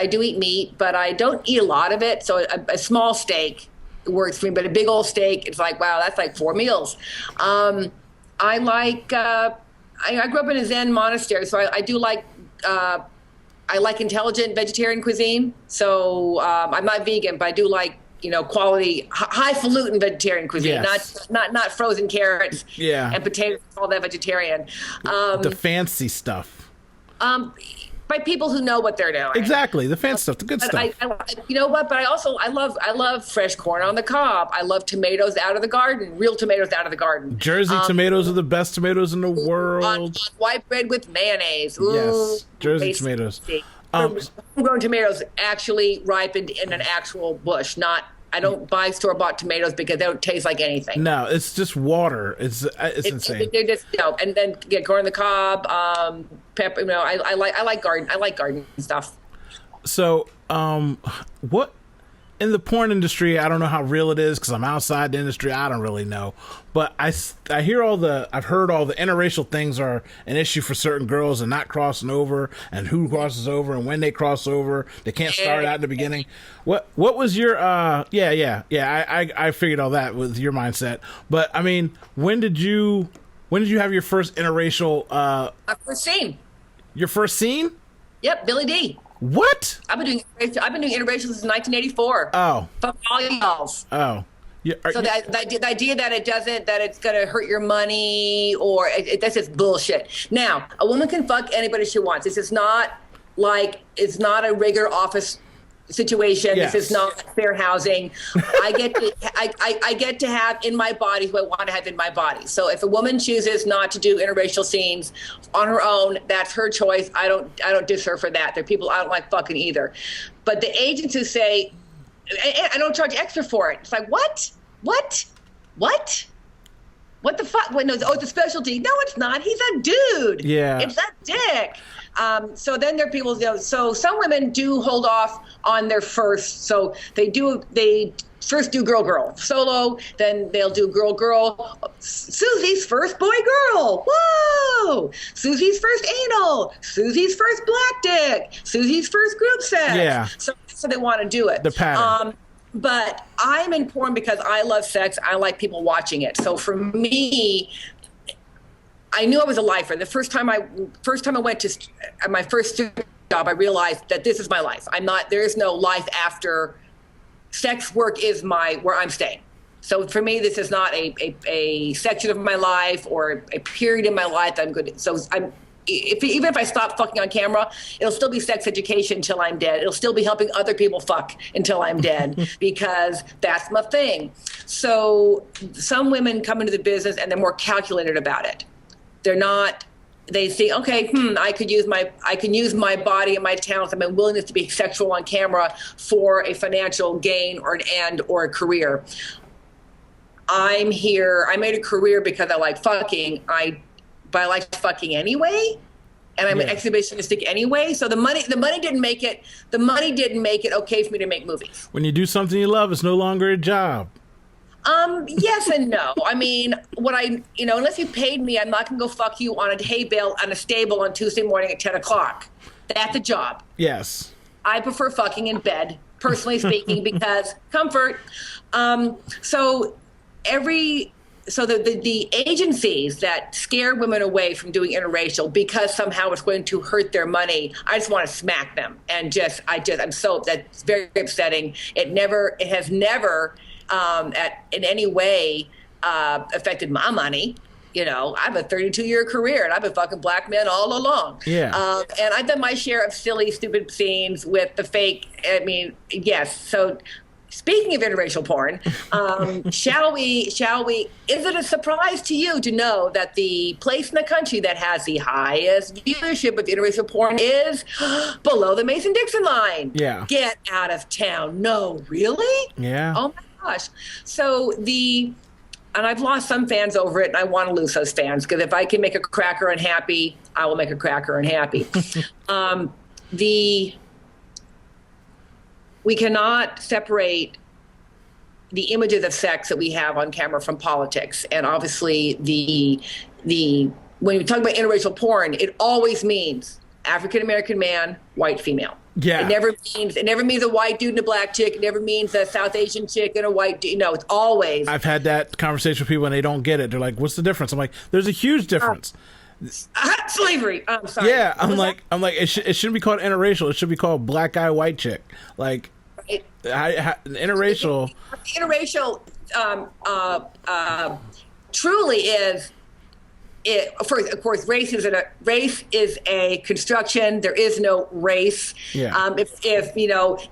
do eat meat, but I don't eat a lot of it. So a small steak works for me, but a big old steak, it's like, wow, that's like 4 meals. I grew up in a Zen monastery, so I do like. I like intelligent vegetarian cuisine. So I'm not vegan, but I do like, quality, highfalutin vegetarian cuisine, yes. not frozen carrots and potatoes, all that vegetarian. The fancy stuff. By people who know what they're doing. Exactly, the fancy stuff, the good stuff. You know what? But I love fresh corn on the cob. I love tomatoes out of the garden, real tomatoes out of to Jersey tomatoes are the best tomatoes in the world. On white bread with mayonnaise. Ooh, yes, Jersey tomatoes. Homegrown tomatoes actually ripened in an actual bush, not. I don't buy store-bought tomatoes because they don't taste like anything. No, it's just water. It's insane. They're just and then get corn on the cob, pepper. I like garden stuff. So, what in the porn industry? I don't know how real it is because I'm outside the industry. I don't really know, but I've heard all the interracial things are an issue for certain girls and not crossing over, and who crosses over and when they cross over. They can't start out in the beginning. What was your I figured all that with your mindset. But I mean, when did you have your first interracial? My first scene. Your first scene? Yep, Billy D. What? I've been doing interracial since 1984. Oh. Fuck all y'alls. Oh. The idea that it's going to hurt your money that's just bullshit. Now, a woman can fuck anybody she wants. This is not it's not a regular office situation. Yes. This is not fair housing. I get to have in my body who I want to have in my body. So if a woman chooses not to do interracial scenes on her own, that's her choice. I don't diss her for that. There are people I don't like fucking either. But the agents who say, I don't charge extra for it. It's like, what? What the fuck? Wait, no, it's a specialty. No, it's not. He's a dude. Yeah. It's a dick. So then there are people, so some women do hold off on their first. So they first do girl solo, then they'll do girl. Susie's first boy-girl. Whoa! Susie's first anal. Susie's first black dick. Susie's first group sex. Yeah. So they want to do it. The pattern. But I'm in porn because I love sex. I like people watching it. So for me, I knew I was a lifer. The first time I went to my first job, I realized that this is my life. There is no life after sex. Work is where I'm staying. So for me, this is not a section of my life or a period in my life that I'm good. So even if I stop fucking on camera, it'll still be sex education until I'm dead. It'll still be helping other people fuck until I'm dead because that's my thing. So some women come into the business and they're more calculated about it. They're not. They say, okay, I can use my body and my talents and my willingness to be sexual on camera for a financial gain or a career. I'm here. I made a career because I like fucking. But I like fucking anyway, and I'm an exhibitionistic anyway. So the money didn't make it. The money didn't make it okay for me to make movies. When you do something you love, it's no longer a job. Yes and no. I mean, unless you paid me, I'm not going to go fuck you on a hay bale on a stable on Tuesday morning at 10 o'clock. That's a job. Yes. I prefer fucking in bed, personally speaking, because comfort. So the agencies that scare women away from doing interracial because somehow it's going to hurt their money, I just want to smack them. And that's very upsetting. It has never in any way affected my money. I have a 32-year career and I've been fucking black men all along. Yeah. And I've done my share of silly, stupid scenes with the fake. I mean, yes. So speaking of interracial porn, shall we, is it a surprise to you to know that the place in the country that has the highest viewership of interracial porn is below the Mason-Dixon line? Yeah. Get out of town. No, really? Yeah. Oh my gosh. So and I've lost some fans over it, and I want to lose those fans, because if I can make a cracker unhappy, I will make a cracker unhappy. We cannot separate the images of sex that we have on camera from politics. And obviously, when we talk about interracial porn, it always means African American man, white female. Yeah. It never means a white dude and a black chick. It never means a South Asian chick and a white dude. No, it's always. I've had that conversation with people and they don't get it. They're like, "What's the difference?" I'm like, "There's a huge difference." Slavery. I'm sorry. Yeah, I'm like, it shouldn't be called interracial. It should be called black guy, white chick. Like, interracial. Interracial truly is. First, of course, race is a construction. There is no race. Yeah. If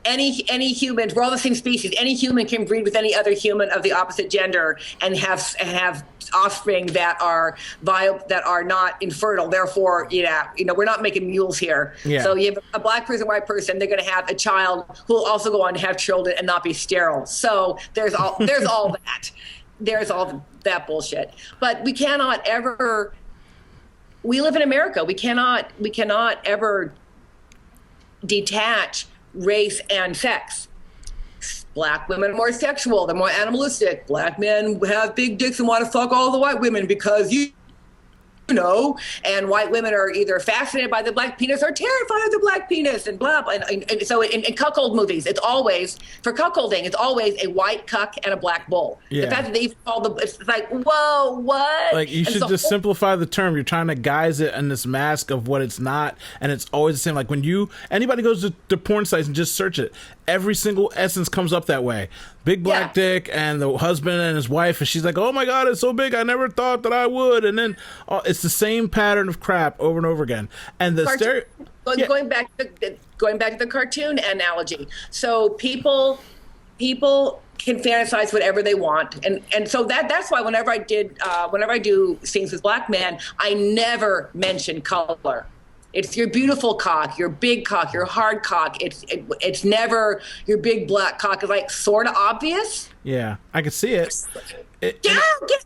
any humans, we're all the same species. Any human can breed with any other human of the opposite gender and have offspring that are not infertile. Therefore, we're not making mules here. Yeah. So you have a black person, white person. They're going to have a child who will also go on to have children and not be sterile. So there's all that. There's all that bullshit. But we cannot ever. We live in America. We cannot ever detach race and sex. Black women are more sexual. They're more animalistic. Black men have big dicks and want to fuck all the white women because and white women are either fascinated by the black penis or terrified of the black penis, and blah, blah. And so in cuckold movies, it's always, for cuckolding, it's always a white cuck and a black bull. Yeah. The fact that they even call it's like, whoa, what? Like, you should just simplify the term. You're trying to guise it in this mask of what it's not, and it's always the same. Like, when anybody goes to porn sites and just search it, every single essence comes up that way. Big black dick and the husband and his wife, and she's like, "Oh my God, it's so big. I never thought that I would." And then it's the same pattern of crap over and over again. And the going back to the cartoon analogy. So people can fantasize whatever they want, and so that's why whenever I do scenes with black men, I never mention color. It's your beautiful cock, your big cock, your hard cock. It's never your big black cock. Is like sort of obvious. Yeah, I can see it. Get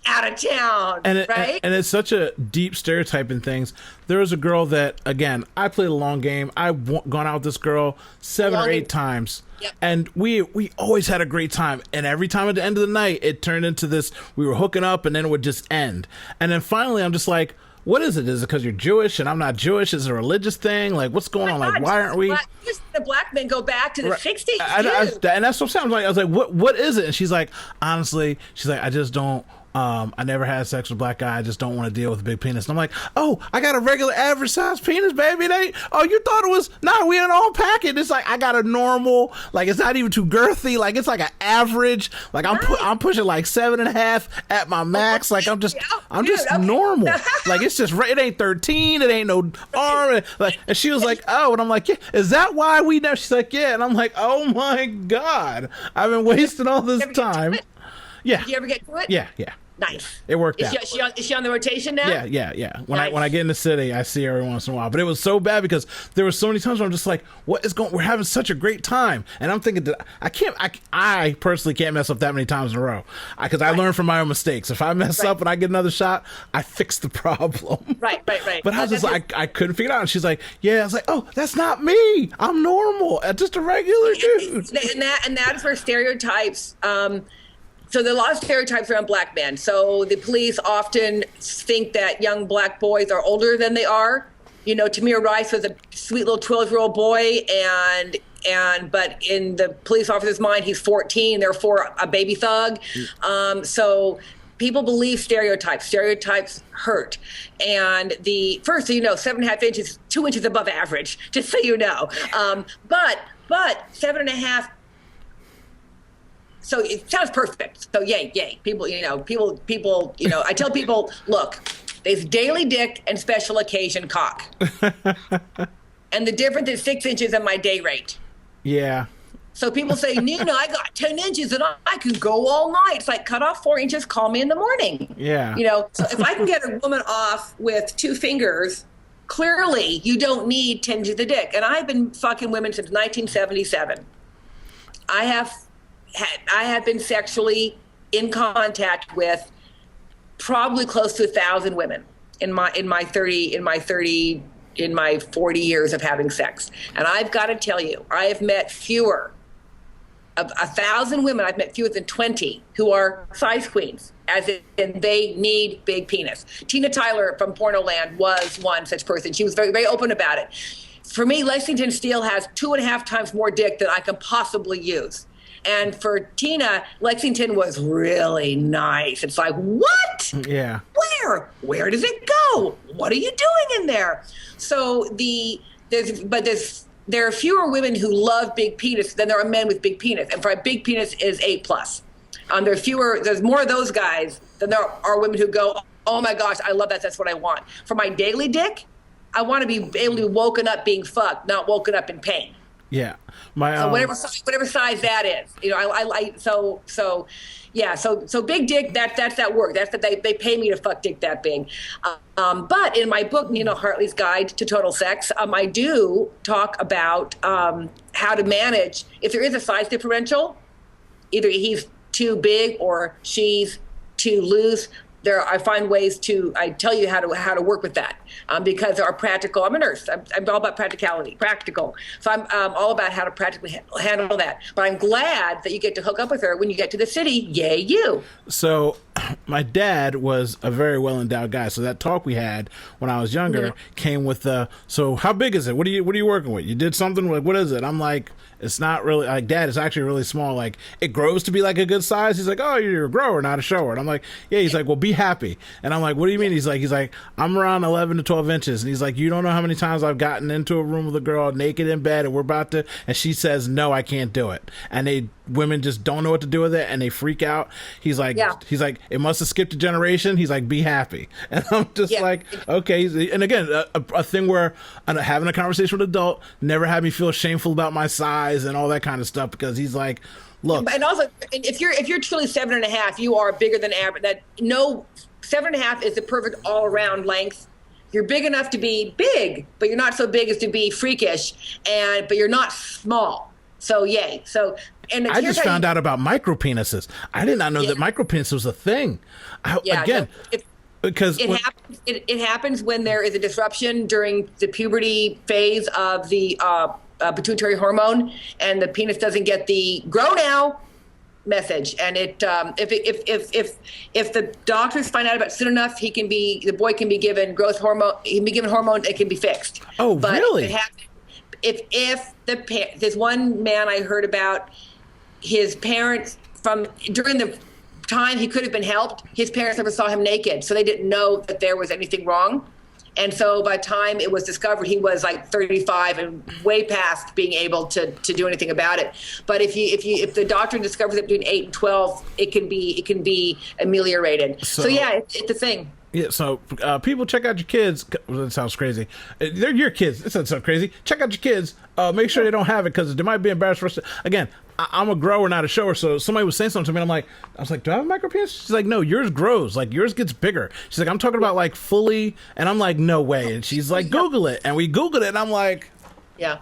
out of town, right? And it's such a deep stereotype in things. There was a girl that, again, I played a long game. I've gone out with this girl 7 or 8 times. Yep. And we always had a great time. And every time at the end of the night, it turned into this, we were hooking up and then it would just end. And then finally, I'm just like, what is it? Is it because you're Jewish and I'm not Jewish? Is it a religious thing? Like, what's going on? Like, why aren't we? The black men go back to the 60s. And that's what I'm saying. I was like, what is it? And she's like, honestly, I just don't. I never had sex with a black guy. I just don't want to deal with a big penis. And I'm like, oh, I got a regular average size penis, baby. It ain't. Oh, you thought it was? Nah, we in all packet. It's like I got a normal. Like, it's not even too girthy. Like, it's like an average. Like, I'm pushing like 7.5 at my max. Like, I'm just normal. Like, it's just, it ain't 13. It ain't no arm. Like, and she was like, oh, and I'm like, yeah. Is that why we know? She's like, yeah. And I'm like, oh my God, I've been wasting all this time. Yeah. Did you ever get to it? Yeah. Nice. It worked out. Is she on the rotation now? Yeah. When I get in the city, I see her every once in a while. But it was so bad because there were so many times where I'm just like, what is going? We're having such a great time, and I'm thinking that I personally can't mess up that many times in a row because I learn from my own mistakes. If I mess up and I get another shot, I fix the problem. Right. But I was just like, I couldn't figure it out. And she's like, yeah. I was like, oh, that's not me. I'm normal. I'm just a regular dude. And that's where stereotypes. So there are a lot of stereotypes around black men. So the police often think that young black boys are older than they are. Tamir Rice was a sweet little 12-year-old boy, but in the police officer's mind, he's 14, therefore a baby thug. So people believe stereotypes. Stereotypes hurt. And 7.5 inches, 2 inches above average, just so you know. But 7.5. So it sounds perfect. So yay. People, I tell people, look, there's daily dick and special occasion cock. And the difference is 6 inches in my day rate. Yeah. So people say, Nina, I got 10 inches and I can go all night. It's like, cut off 4 inches, call me in the morning. Yeah. You know, so if I can get a woman off with 2 fingers, clearly you don't need 10 inches of dick. And I've been fucking women since 1977. I have been sexually in contact with probably close to 1,000 women in my 40 years of having sex. And I've got to tell you, I have met fewer of 1,000 women. I've met fewer than 20 who are size queens, as in they need big penis. Tina Tyler from Pornoland was one such person. She was very, very open about it. For me, Lexington Steele has 2.5 times more dick than I can possibly use. And for Tina, Lexington was really nice. It's like, what? Yeah. Where does it go? What are you doing in there? So there are fewer women who love big penis than there are men with big penis. And for a big penis is 8+. There's more of those guys than there are women who go, oh my gosh, I love that. That's what I want. For my daily dick, I want to be able to be woken up being fucked, not woken up in pain. Yeah. So whatever size that is, you know, so big dick, that's that work. That's that they pay me to fuck dick that big. But in my book, Nina Hartley's Guide to Total Sex, I do talk about how to manage if there is a size differential, either he's too big or she's too loose. I find ways I tell you how to work with that because there are practical. I'm a nurse. I'm all about practical. So I'm all about how to practically handle that. But I'm glad that you get to hook up with her when you get to the city. Yay, you. So my dad was a very well-endowed guy. So that talk we had when I was younger came with so how big is it? What are you working with? You did something? Like, what is it? I'm like, it's not really, like, Dad, it's actually really small. Like, it grows to be like a good size. He's like, oh, you're a grower, not a shower. And I'm like, yeah. He's like, well, be happy. And I'm like, what do you mean? He's like, I'm around 11 to 12 inches. And he's like, you don't know how many times I've gotten into a room with a girl naked in bed and we're about to, and she says, no, I can't do it. And women just don't know what to do with it and they freak out. He's like, it must have skipped a generation. He's like, be happy. And I'm just like, okay. And again, a thing where I'm having a conversation with an adult never had me feel shameful about my size and all that kind of stuff, because he's like, look. And also, if you're truly 7.5, you are bigger than average. 7.5 is the perfect all around length. You're big enough to be big, but you're not so big as to be freakish, but you're not small. So yay. So I just found out about micro penises. I did not know that micro penis was a thing. Because it happens when there is a disruption during the puberty phase of the pituitary hormone, and the penis doesn't get the grow now message. And if the doctors find out about it soon enough, the boy can be given growth hormone. He can be given hormone. It can be fixed. Oh, but really? There's one man I heard about, his parents during the time he could have been helped, his parents never saw him naked, so they didn't know that there was anything wrong. And so by the time it was discovered, he was like 35 and way past being able to do anything about it. But if the doctor discovers it between 8 and 12, it can be ameliorated. So yeah, it's a thing. Yeah, so people, check out your kids. That sounds crazy. They're your kids. That sounds so crazy. Check out your kids. Make sure they don't have it, because they might be embarrassed for us. Again, I'm a grower, not a shower. So somebody was saying something to me, and I was like, do I have a micro penis? She's like, no, yours grows. Like, yours gets bigger. She's like, I'm talking about like fully. And I'm like, no way. And she's like, Google it. And we Googled it, and I'm like, yeah.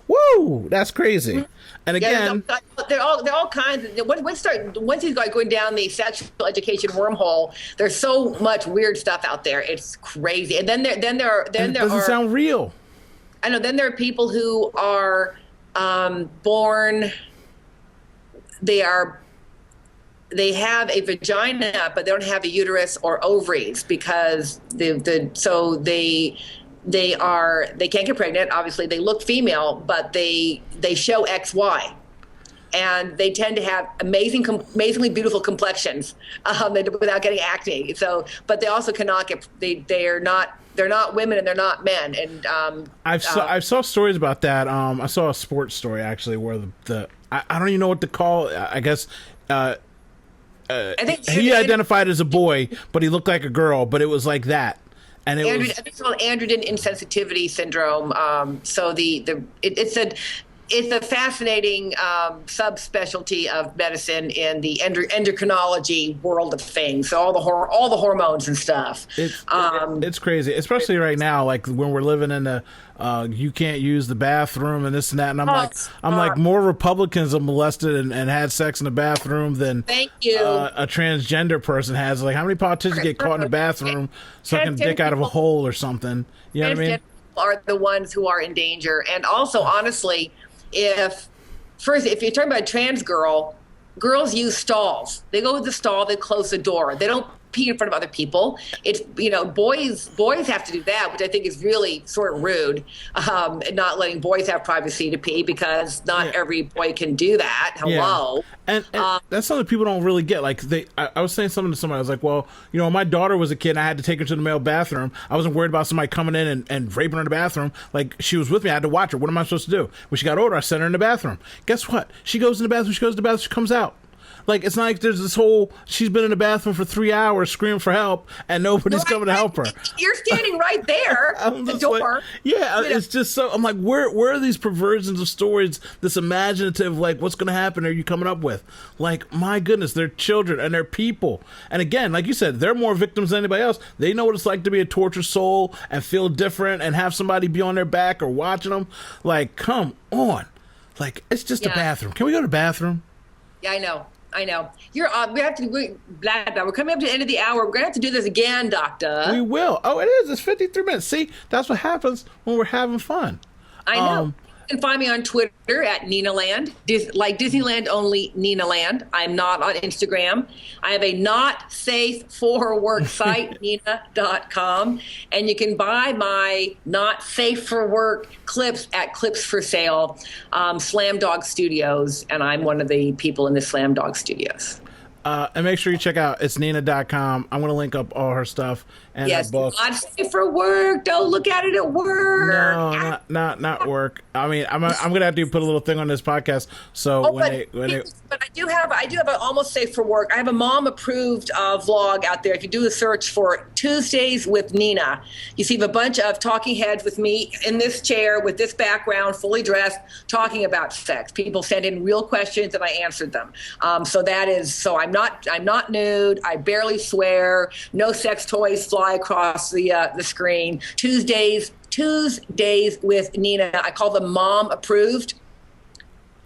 Woo, that's crazy. And again, they're all kinds of, once you start going down the sexual education wormhole, there's so much weird stuff out there. It's crazy. And then there doesn't sound real. I know. Then there are people who are born. They have a vagina, but they don't have a uterus or ovaries, because they can't get pregnant. Obviously, they look female, but they show XY, and they tend to have amazingly beautiful complexions without getting acne. So, but they also cannot get. They're not women and they're not men. And I saw stories about that. I saw a sports story actually where I don't even know what to call it. I guess. I think he identified as a boy, but he looked like a girl. But it was like that. And I think it's called androgen insensitivity syndrome. So it said it's a fascinating subspecialty of medicine in the endocrinology world of things. So all the hormones and stuff. It's crazy, especially right now. Like when we're living in the you can't use the bathroom and this and that. And I'm like more Republicans are molested and had sex in the bathroom than a transgender person has. Like how many politicians get caught in the bathroom sucking dick out of a hole or something? You know what I mean? Are the ones who are in danger. And also, honestly, if you're talking about a trans girl, girls use stalls. They go to the stall, they close the door. They don't pee in front of other people. It's, boys have to do that, which I think is really sort of rude, not letting boys have privacy to pee, because not every boy can do that. Hello. And that's something people don't really get. Like I was saying something to somebody. I was like, well, my daughter was a kid and I had to take her to the male bathroom. I wasn't worried about somebody coming in and raping her in the bathroom. Like she was with me. I had to watch her. What am I supposed to do? When she got older, I sent her in the bathroom. Guess what? She goes in the bathroom. She comes out. Like, it's not like there's this whole, she's been in the bathroom for 3 hours screaming for help and nobody's coming to help her. You're standing right there at the door. Like, it's just so, I'm like, where are these perversions of stories, this imaginative, like, what's going to happen are you coming up with? Like, my goodness, they're children and they're people. And again, like you said, they're more victims than anybody else. They know what it's like to be a tortured soul and feel different and have somebody be on their back or watching them. Like, come on. Like, it's just a bathroom. Can we go to the bathroom? Yeah, I know. We have to. We're coming up to the end of the hour. We're gonna have to do this again, Doctor. We will. Oh, it is. It's 53 minutes. See, that's what happens when we're having fun. I know. You can find me on Twitter at NinaLand, like Disneyland only NinaLand. I'm not on Instagram. I have a not safe for work site, Nina.com, and you can buy my not safe for work clips at Clips for Sale, Slam Dog Studios, and I'm one of the people in the Slam Dog Studios. And make sure you check out it's Nina.com. I'm going to link up all her stuff and her books. Not safe for work. Don't look at it at work. No, not work. I mean, I'm going to have to put a little thing on this podcast. So but I do have an almost safe for work. I have a mom approved vlog out there. If you do a search for Tuesdays with Nina, you see a bunch of talking heads with me in this chair with this background, fully dressed, talking about sex. People send in real questions and I answered them. So I'm not nude. I barely swear. No sex toys fly across the screen. Tuesdays with Nina. I call them mom approved,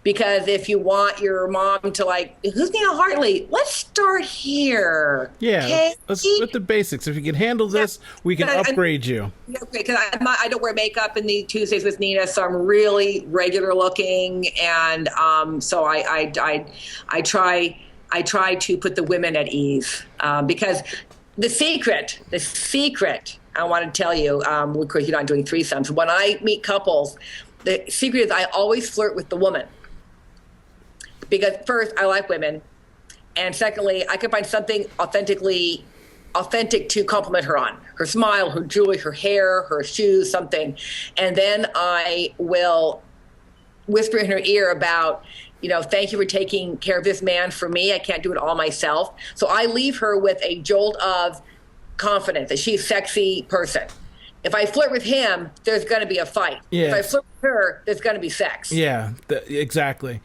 because if you want your mom to like, who's Nina Hartley? Let's start here. Yeah, okay? Let's with the basics. If you can handle this, we can upgrade you. Because I don't wear makeup in the Tuesdays with Nina, so I'm really regular looking, and so I try to put the women at ease, because the secret I want to tell you, of course you're not doing threesomes. When I meet couples, the secret is I always flirt with the woman, because first, I like women, and secondly, I can find something authentic to compliment her on. Her smile, her jewelry, her hair, her shoes, something. And then I will whisper in her ear about, thank you for taking care of this man for me. I can't do it all myself. So I leave her with a jolt of confidence that she's a sexy person. If I flirt with him, there's going to be a fight. Yeah. If I flirt with her, there's going to be sex. Yeah, exactly.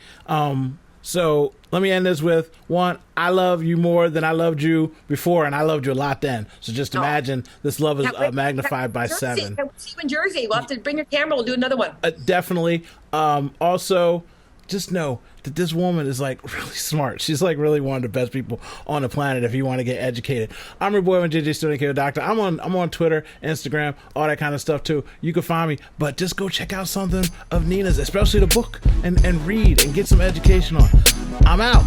So let me end this with one. I love you more than I loved you before, and I loved you a lot then. So just imagine this love is magnified by 7. We'll see you in Jersey. We'll have to bring your camera. We'll do another one. Definitely. Also, just know that this woman is like really smart. She's like really one of the best people on the planet if you want to get educated. I'm your boy JJ Student Doctor. I'm on Twitter, Instagram, all that kind of stuff too. You can find me, but just go check out something of Nina's, especially the book, and read and get some education on. I'm out.